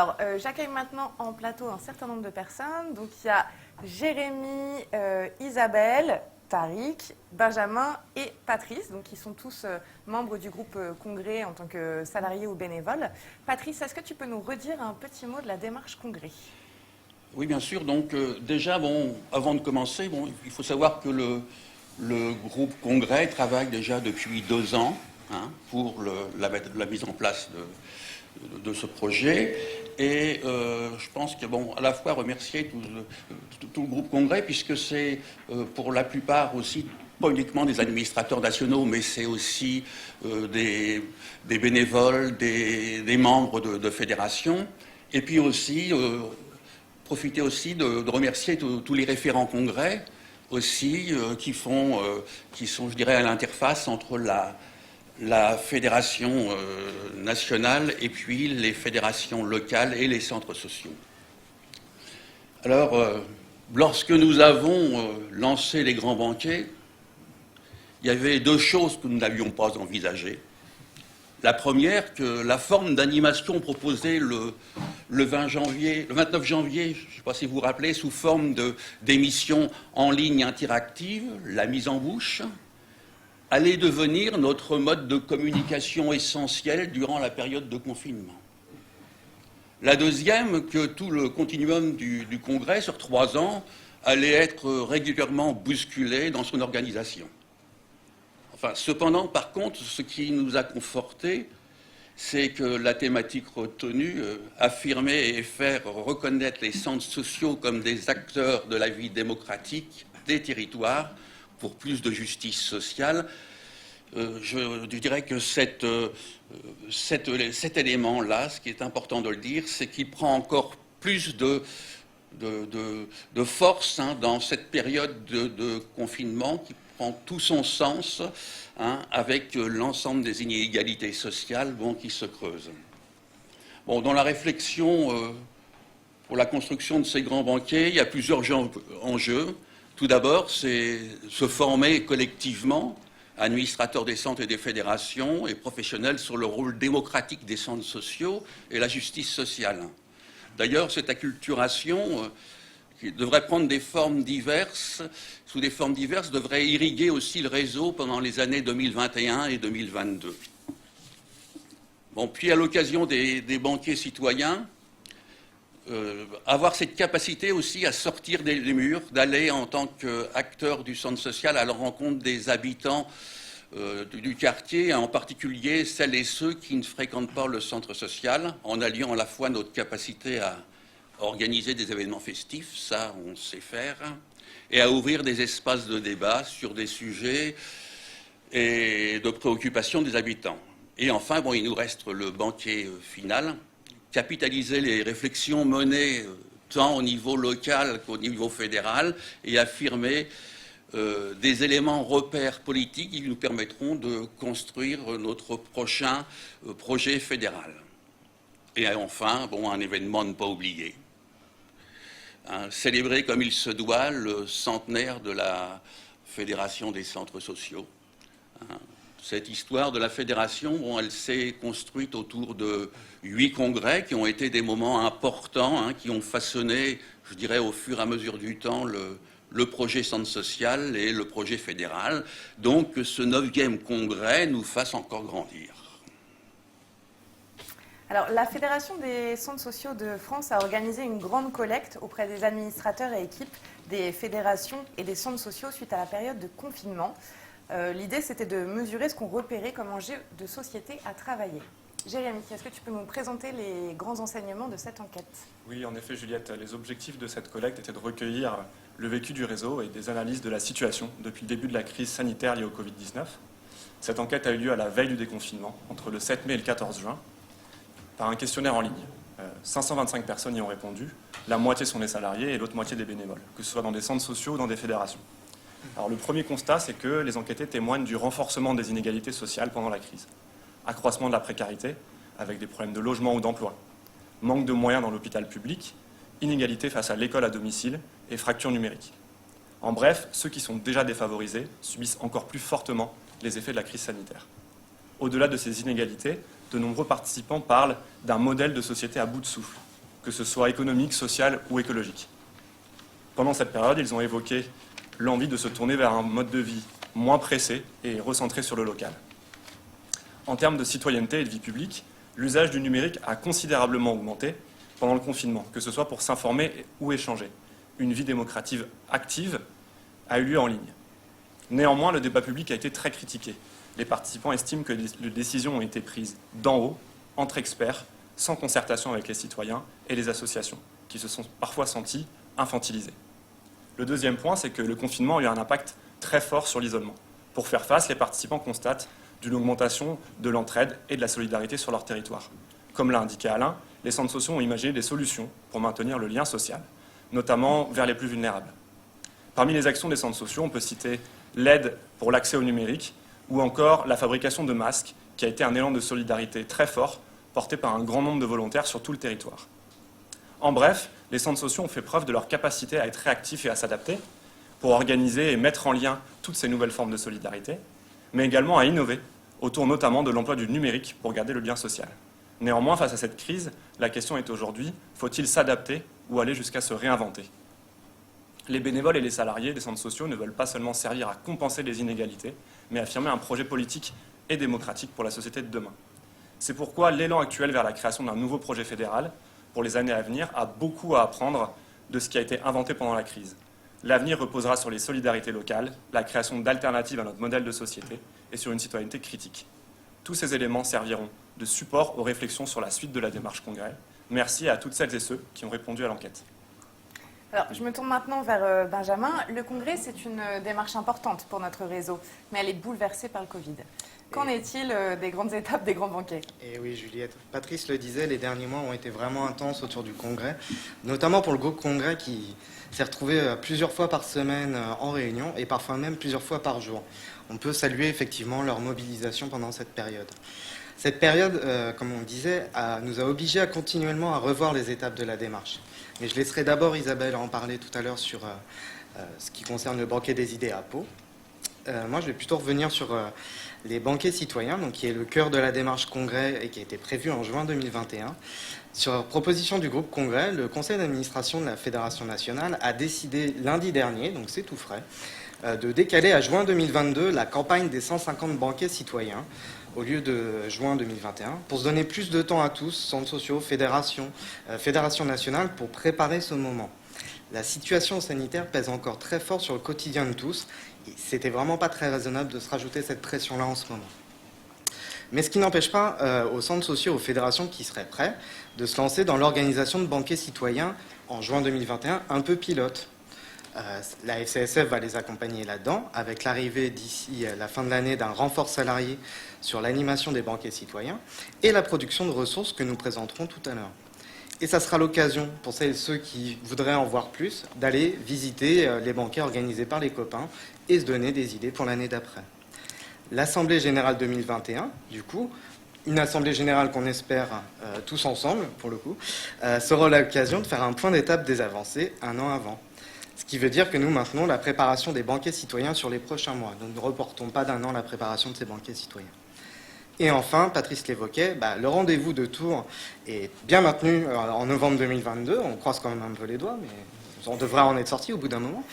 Alors, j'accueille maintenant en plateau un certain nombre de personnes. Donc, il y a Jérémy, Isabelle, Tariq, Benjamin et Patrice, donc qui sont tous membres du groupe Congrès en tant que salariés ou bénévoles. Patrice, est-ce que tu peux nous redire un petit mot de la démarche Congrès ? Oui, bien sûr. Donc, déjà, avant de commencer, il faut savoir que le groupe Congrès travaille déjà depuis 2 ans pour la mise en place de ce projet. Et je pense que, à la fois remercier tout le groupe Congrès, puisque c'est pour la plupart aussi, pas uniquement des administrateurs nationaux, mais c'est aussi des bénévoles, des membres de fédérations. Et puis aussi, profiter aussi de remercier tous les référents Congrès aussi, qui sont, je dirais, à l'interface entre la fédération nationale et puis les fédérations locales et les centres sociaux. Alors, lorsque nous avons lancé les grands banquets, il y avait 2 choses que nous n'avions pas envisagées. La première, que la forme d'animation proposée le 29 janvier, je ne sais pas si vous vous rappelez, sous forme d'émissions en ligne interactive, la mise en bouche, allait devenir notre mode de communication essentiel durant la période de confinement. La deuxième, que tout le continuum du Congrès sur 3 ans allait être régulièrement bousculé dans son organisation. Cependant, par contre, ce qui nous a confortés, c'est que la thématique retenue, affirmer et faire reconnaître les centres sociaux comme des acteurs de la vie démocratique des territoires pour plus de justice sociale, je dirais que cet élément-là, ce qui est important de le dire, c'est qu'il prend encore plus de force dans cette période de confinement qui prend tout son sens avec l'ensemble des inégalités sociales qui se creusent. Dans la réflexion pour la construction de ces grands banquets, il y a plusieurs enjeux. Tout d'abord, c'est se former collectivement, administrateurs des centres et des fédérations et professionnels, sur le rôle démocratique des centres sociaux et la justice sociale. D'ailleurs, cette acculturation qui devrait prendre des formes diverses, sous des formes diverses, devrait irriguer aussi le réseau pendant les années 2021 et 2022. Puis à l'occasion des banquets citoyens, avoir cette capacité aussi à sortir des murs, d'aller en tant qu'acteur du centre social à la rencontre des habitants du quartier, en particulier celles et ceux qui ne fréquentent pas le centre social, en alliant à la fois notre capacité à organiser des événements festifs, ça on sait faire, et à ouvrir des espaces de débat sur des sujets et de préoccupation des habitants. Et enfin, il nous reste le banquet final, capitaliser les réflexions menées tant au niveau local qu'au niveau fédéral et affirmer des éléments repères politiques qui nous permettront de construire notre prochain projet fédéral. Et enfin, un événement à ne pas oublier. Célébrer comme il se doit le centenaire de la Fédération des centres sociaux. Cette histoire de la fédération, elle s'est construite autour de 8 congrès qui ont été des moments importants, qui ont façonné, je dirais, au fur et à mesure du temps, le projet centre social et le projet fédéral. Donc que ce 9e congrès nous fasse encore grandir. Alors, la Fédération des centres sociaux de France a organisé une grande collecte auprès des administrateurs et équipes des fédérations et des centres sociaux suite à la période de confinement. L'idée, c'était de mesurer ce qu'on repérait comme enjeu de société à travailler. Jérémy, est-ce que tu peux nous présenter les grands enseignements de cette enquête ? Oui, en effet, Juliette, les objectifs de cette collecte étaient de recueillir le vécu du réseau et des analyses de la situation depuis le début de la crise sanitaire liée au Covid-19. Cette enquête a eu lieu à la veille du déconfinement, entre le 7 mai et le 14 juin, par un questionnaire en ligne. 525 personnes y ont répondu, la moitié sont des salariés et l'autre moitié des bénévoles, que ce soit dans des centres sociaux ou dans des fédérations. Alors, le premier constat, c'est que les enquêtés témoignent du renforcement des inégalités sociales pendant la crise. Accroissement de la précarité, avec des problèmes de logement ou d'emploi. Manque de moyens dans l'hôpital public, inégalité face à l'école à domicile et fracture numérique. En bref, ceux qui sont déjà défavorisés subissent encore plus fortement les effets de la crise sanitaire. Au-delà de ces inégalités, de nombreux participants parlent d'un modèle de société à bout de souffle, que ce soit économique, social ou écologique. Pendant cette période, ils ont évoqué l'envie de se tourner vers un mode de vie moins pressé et recentré sur le local. En termes de citoyenneté et de vie publique, l'usage du numérique a considérablement augmenté pendant le confinement, que ce soit pour s'informer ou échanger. Une vie démocratique active a eu lieu en ligne. Néanmoins, le débat public a été très critiqué. Les participants estiment que les décisions ont été prises d'en haut, entre experts, sans concertation avec les citoyens et les associations, qui se sont parfois sentis infantilisés. Le deuxième point, c'est que le confinement a eu un impact très fort sur l'isolement. Pour faire face, les participants constatent d'une augmentation de l'entraide et de la solidarité sur leur territoire. Comme l'a indiqué Alain, les centres sociaux ont imaginé des solutions pour maintenir le lien social, notamment vers les plus vulnérables. Parmi les actions des centres sociaux, on peut citer l'aide pour l'accès au numérique ou encore la fabrication de masques, qui a été un élan de solidarité très fort, porté par un grand nombre de volontaires sur tout le territoire. En bref, les centres sociaux ont fait preuve de leur capacité à être réactifs et à s'adapter pour organiser et mettre en lien toutes ces nouvelles formes de solidarité, mais également à innover autour notamment de l'emploi du numérique pour garder le lien social. Néanmoins, face à cette crise, la question est aujourd'hui, faut-il s'adapter ou aller jusqu'à se réinventer ? Les bénévoles et les salariés des centres sociaux ne veulent pas seulement servir à compenser les inégalités, mais affirmer un projet politique et démocratique pour la société de demain. C'est pourquoi l'élan actuel vers la création d'un nouveau projet fédéral pour les années à venir a beaucoup à apprendre de ce qui a été inventé pendant la crise. L'avenir reposera sur les solidarités locales, la création d'alternatives à notre modèle de société et sur une citoyenneté critique. Tous ces éléments serviront de support aux réflexions sur la suite de la démarche Congrès. Merci à toutes celles et ceux qui ont répondu à l'enquête. Alors, je me tourne maintenant vers Benjamin. Le Congrès, c'est une démarche importante pour notre réseau, mais elle est bouleversée par le Covid. Qu'en est-il des grandes étapes des grands banquets ? Et oui, Juliette. Patrice le disait, les derniers mois ont été vraiment intenses autour du Congrès, notamment pour le groupe Congrès qui s'est retrouvé plusieurs fois par semaine en réunion et parfois même plusieurs fois par jour. On peut saluer effectivement leur mobilisation pendant cette période. Cette période, comme on disait, nous a obligés à continuellement à revoir les étapes de la démarche. Mais je laisserai d'abord Isabelle en parler tout à l'heure sur ce qui concerne le banquet des idées à Pau. Moi, je vais plutôt revenir sur les banquets citoyens, donc, qui est le cœur de la démarche Congrès et qui a été prévu en juin 2021. Sur proposition du groupe Congrès, le conseil d'administration de la Fédération nationale a décidé lundi dernier, donc c'est tout frais, de décaler à juin 2022 la campagne des 150 banquets citoyens au lieu de juin 2021, pour se donner plus de temps à tous, centres sociaux, fédération nationale, pour préparer ce moment. La situation sanitaire pèse encore très fort sur le quotidien de tous, et c'était vraiment pas très raisonnable de se rajouter cette pression-là en ce moment. Mais ce qui n'empêche pas aux centres sociaux, aux fédérations qui seraient prêts, de se lancer dans l'organisation de banquets citoyens en juin 2021, un peu pilote. La FCSF va les accompagner là-dedans, avec l'arrivée d'ici la fin de l'année d'un renfort salarié sur l'animation des banquets citoyens et la production de ressources que nous présenterons tout à l'heure. Et ça sera l'occasion, pour celles et ceux qui voudraient en voir plus, d'aller visiter les banquets organisés par les copains et se donner des idées pour l'année d'après. L'Assemblée Générale 2021, du coup, une Assemblée Générale qu'on espère tous ensemble, pour le coup, sera l'occasion de faire un point d'étape des avancées un an avant. Ce qui veut dire que nous maintenons la préparation des banquets citoyens sur les prochains mois. Donc, nous ne reportons pas d'un an la préparation de ces banquets citoyens. Et enfin, Patrice l'évoquait, le rendez-vous de Tours est bien maintenu en novembre 2022. On croise quand même un peu les doigts, mais on devrait en être sorti au bout d'un moment.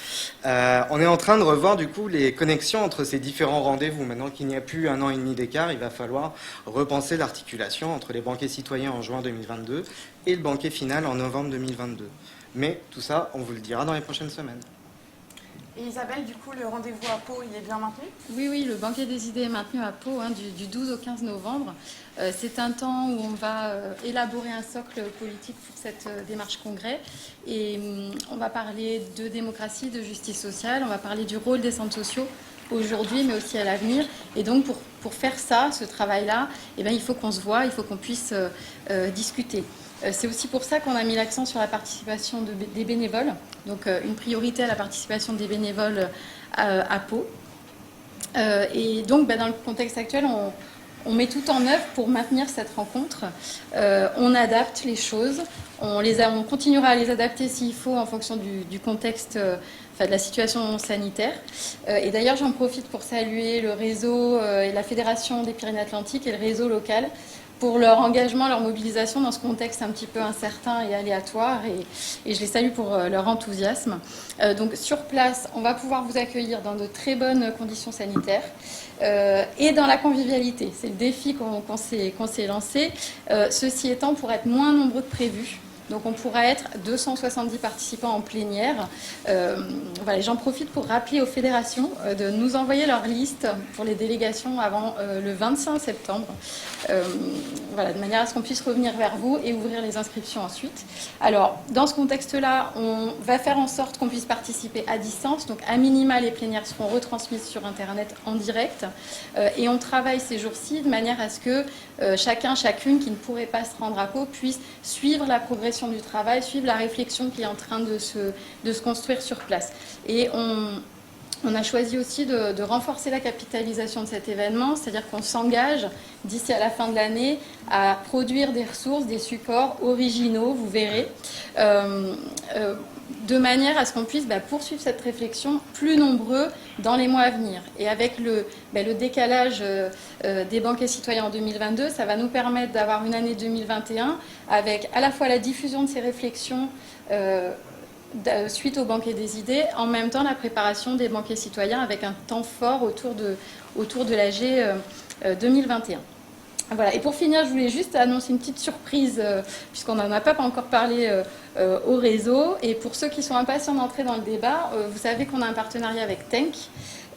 On est en train de revoir du coup les connexions entre ces différents rendez-vous. Maintenant qu'il n'y a plus un an et demi d'écart, il va falloir repenser l'articulation entre les banquets citoyens en juin 2022 et le banquet final en novembre 2022. Mais tout ça, on vous le dira dans les prochaines semaines. Et Isabelle, du coup, le rendez-vous à Pau, il est bien maintenu ? Oui, le banquet des idées est maintenu à Pau du 12 au 15 novembre. C'est un temps où on va élaborer un socle politique pour cette démarche Congrès. Et on va parler de démocratie, de justice sociale, on va parler du rôle des centres sociaux aujourd'hui, mais aussi à l'avenir. Et donc, pour faire ça, ce travail-là, il faut qu'on se voit, il faut qu'on puisse discuter. C'est aussi pour ça qu'on a mis l'accent sur la participation des bénévoles, donc une priorité à la participation des bénévoles à Pau. Et donc, dans le contexte actuel, on met tout en œuvre pour maintenir cette rencontre. On adapte les choses, on continuera à les adapter s'il faut en fonction du contexte, de la situation sanitaire. Et d'ailleurs, j'en profite pour saluer le réseau et la Fédération des Pyrénées-Atlantiques et le réseau local pour leur engagement, leur mobilisation dans ce contexte un petit peu incertain et aléatoire, et je les salue pour leur enthousiasme. Donc sur place, on va pouvoir vous accueillir dans de très bonnes conditions sanitaires et dans la convivialité. C'est le défi qu'on s'est lancé. Ceci étant, pour être moins nombreux que prévu. Donc on pourra être 270 participants en plénière. Voilà, j'en profite pour rappeler aux fédérations de nous envoyer leur liste pour les délégations avant le 25 septembre. Voilà, de manière à ce qu'on puisse revenir vers vous et ouvrir les inscriptions ensuite. Alors, dans ce contexte-là, on va faire en sorte qu'on puisse participer à distance. Donc, à minima, les plénières seront retransmises sur Internet en direct. Et on travaille ces jours-ci de manière à ce que chacun, chacune qui ne pourrait pas se rendre à Pau puisse suivre la progression du travail, suivre la réflexion qui est en train de se construire sur place. Et on a choisi aussi de renforcer la capitalisation de cet événement, c'est-à-dire qu'on s'engage d'ici à la fin de l'année à produire des ressources, des supports originaux, vous verrez, de manière à ce qu'on puisse poursuivre cette réflexion plus nombreux dans les mois à venir. Et avec le décalage des banquets citoyens en 2022, ça va nous permettre d'avoir une année 2021 avec à la fois la diffusion de ces réflexions suite au banquet des idées, en même temps la préparation des banquets citoyens avec un temps fort autour de l'AG 2021. Voilà. Et pour finir, je voulais juste annoncer une petite surprise, puisqu'on n'en a pas encore parlé au réseau. Et pour ceux qui sont impatients d'entrer dans le débat, vous savez qu'on a un partenariat avec Tenk.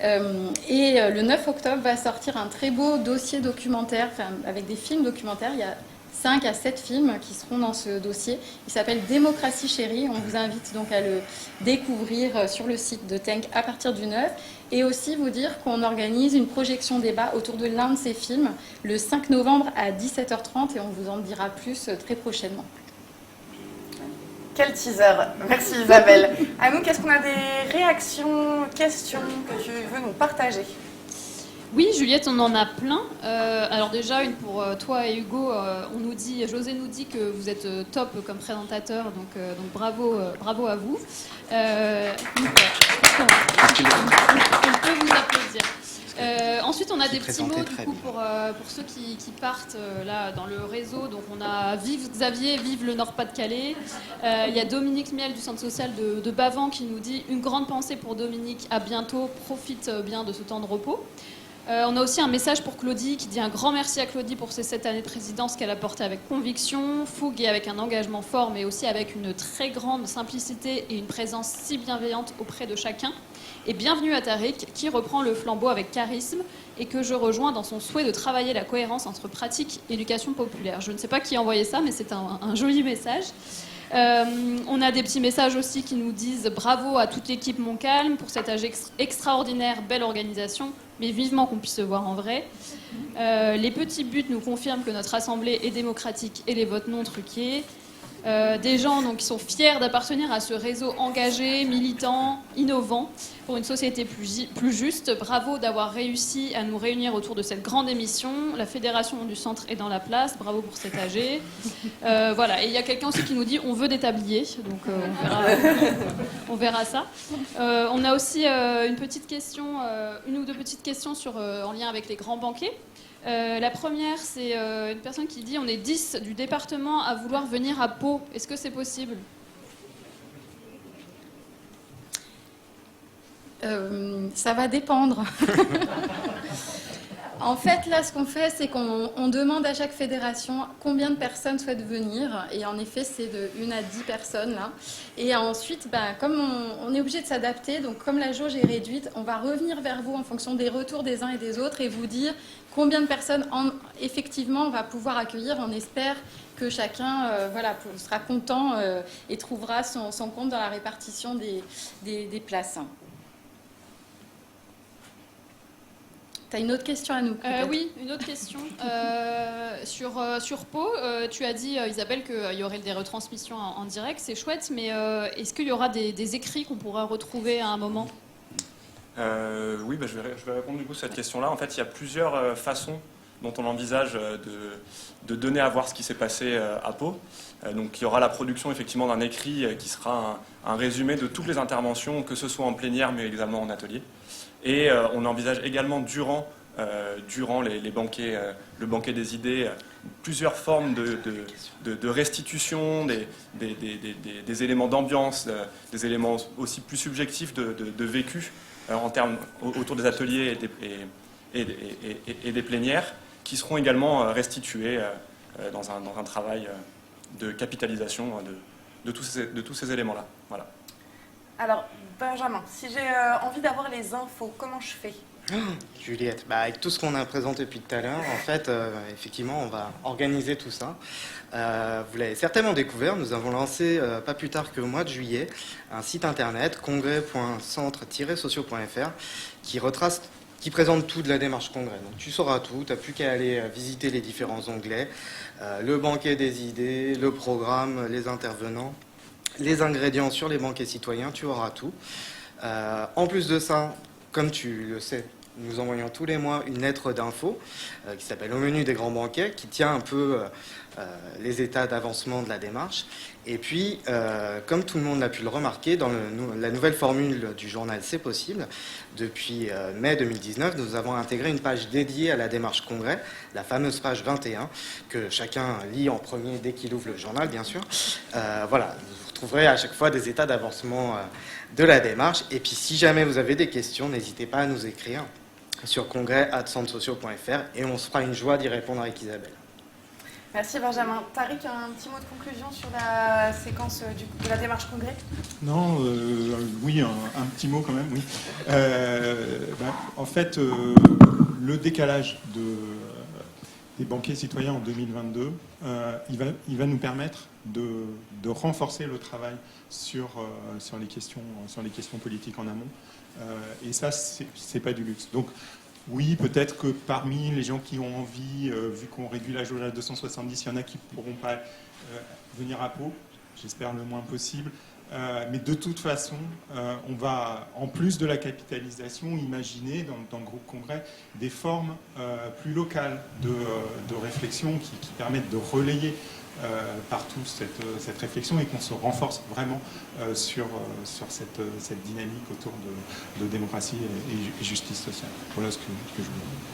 Et le 9 octobre va sortir un très beau dossier documentaire, avec des films documentaires. Il y a 5 à 7 films qui seront dans ce dossier. Il s'appelle Démocratie chérie. On vous invite donc à le découvrir sur le site de Tenk à partir du 9. Et aussi vous dire qu'on organise une projection débat autour de l'un de ces films le 5 novembre à 17h30 et on vous en dira plus très prochainement. Quel teaser. Merci Isabelle. Anouk, est-ce qu'on a des réactions, questions que tu veux nous partager ? Oui, Juliette, on en a plein. Alors déjà, une pour toi et Hugo. José nous dit que vous êtes top comme présentateur, donc bravo à vous. On peut vous applaudir. Ensuite, on a des petits mots du coup, pour ceux qui partent là dans le réseau. Donc, on a Vive Xavier, vive le Nord-Pas-de-Calais. Il y a Dominique Miel du Centre social de Bavant qui nous dit une grande pensée pour Dominique. À bientôt. Profite bien de ce temps de repos. On a aussi un message pour Claudie qui dit un grand merci à Claudie pour ces 7 années de présidence qu'elle a portées avec conviction, fougue et avec un engagement fort, mais aussi avec une très grande simplicité et une présence si bienveillante auprès de chacun. Et bienvenue à Tariq qui reprend le flambeau avec charisme et que je rejoins dans son souhait de travailler la cohérence entre pratique et éducation populaire. Je ne sais pas qui a envoyé ça, mais c'est un joli message. On a des petits messages aussi qui nous disent bravo à toute l'équipe Montcalm pour cet âge extraordinaire, belle organisation, mais vivement qu'on puisse se voir en vrai. Les petits buts nous confirment que notre assemblée est démocratique et les votes non truqués. Des gens donc, qui sont fiers d'appartenir à ce réseau engagé, militant, innovant pour une société plus juste. Bravo d'avoir réussi à nous réunir autour de cette grande émission. La Fédération du Centre est dans la place. Bravo pour cet AG. Voilà. Et il y a quelqu'un aussi qui nous dit on veut des tabliers. Donc on verra ça. On a aussi une ou deux petites questions en lien avec les grands banquets. La première, c'est une personne qui dit on est 10 du département à vouloir venir à Pau. Est-ce que c'est possible ? Ça va dépendre. En fait, là, ce qu'on fait, c'est qu'on demande à chaque fédération combien de personnes souhaitent venir. Et en effet, c'est de 1 à 10 personnes, là. Et ensuite, comme on est obligé de s'adapter, donc comme la jauge est réduite, on va revenir vers vous en fonction des retours des uns et des autres et vous dire combien de personnes, effectivement, on va pouvoir accueillir. On espère que chacun sera content et trouvera son compte dans la répartition des places. Tu as une autre question à nous Oui, une autre question. Sur Pau, tu as dit, Isabelle, qu'il y aurait des retransmissions en direct. C'est chouette, mais est-ce qu'il y aura des écrits qu'on pourra retrouver à un moment ? Oui, je vais répondre du coup à cette question-là. En fait, il y a plusieurs façons dont on envisage de donner à voir ce qui s'est passé à Pau. Donc, il y aura la production effectivement d'un écrit qui sera un résumé de toutes les interventions, que ce soit en plénière mais également en atelier. Et on envisage également durant durant les banquets, le banquet des idées, plusieurs formes de restitution, des éléments d'ambiance, des éléments aussi plus subjectifs de vécu en termes autour des ateliers et des plénières, qui seront également restitués dans un travail de capitalisation de tous ces éléments-là. Voilà. Alors, Benjamin, si j'ai envie d'avoir les infos, comment je fais ? Juliette, avec tout ce qu'on a présenté depuis tout à l'heure, en fait, effectivement, on va organiser tout ça. Vous l'avez certainement découvert, nous avons lancé, pas plus tard qu'au mois de juillet, un site internet, congrès.centre-sociaux.fr, qui présente tout de la démarche congrès. Donc tu sauras tout, tu n'as plus qu'à aller visiter les différents onglets, le banquet des idées, le programme, les intervenants, les ingrédients sur les banquets citoyens, tu auras tout. En plus de ça, comme tu le sais, nous envoyons tous les mois une lettre d'info qui s'appelle Au menu des grands banquets, qui tient un peu les états d'avancement de la démarche. Et puis, comme tout le monde a pu le remarquer, dans la nouvelle formule du journal C'est possible, depuis mai 2019, nous avons intégré une page dédiée à la démarche congrès, la fameuse page 21, que chacun lit en premier dès qu'il ouvre le journal, bien sûr. Voilà, vous retrouverez à chaque fois des états d'avancement de la démarche. Et puis, si jamais vous avez des questions, n'hésitez pas à nous écrire sur congrès@centresociaux.fr et on se fera une joie d'y répondre avec Isabelle. Merci Benjamin. Tariq, un petit mot de conclusion sur la séquence de la démarche congrès ? Non, oui, un petit mot quand même, oui. En fait, le décalage des banquets citoyens en 2022, il va nous permettre de renforcer le travail sur les questions politiques en amont. Et ça, c'est pas du luxe. Donc, oui, peut-être que parmi les gens qui ont envie, vu qu'on réduit la jauge à 270, il y en a qui ne pourront pas venir à Pau, j'espère le moins possible. Mais de toute façon, on va, en plus de la capitalisation, imaginer dans le groupe Congrès des formes plus locales de réflexion qui permettent de relayer partout cette réflexion et qu'on se renforce vraiment sur cette dynamique autour de démocratie et justice sociale. Voilà ce que je voulais dire.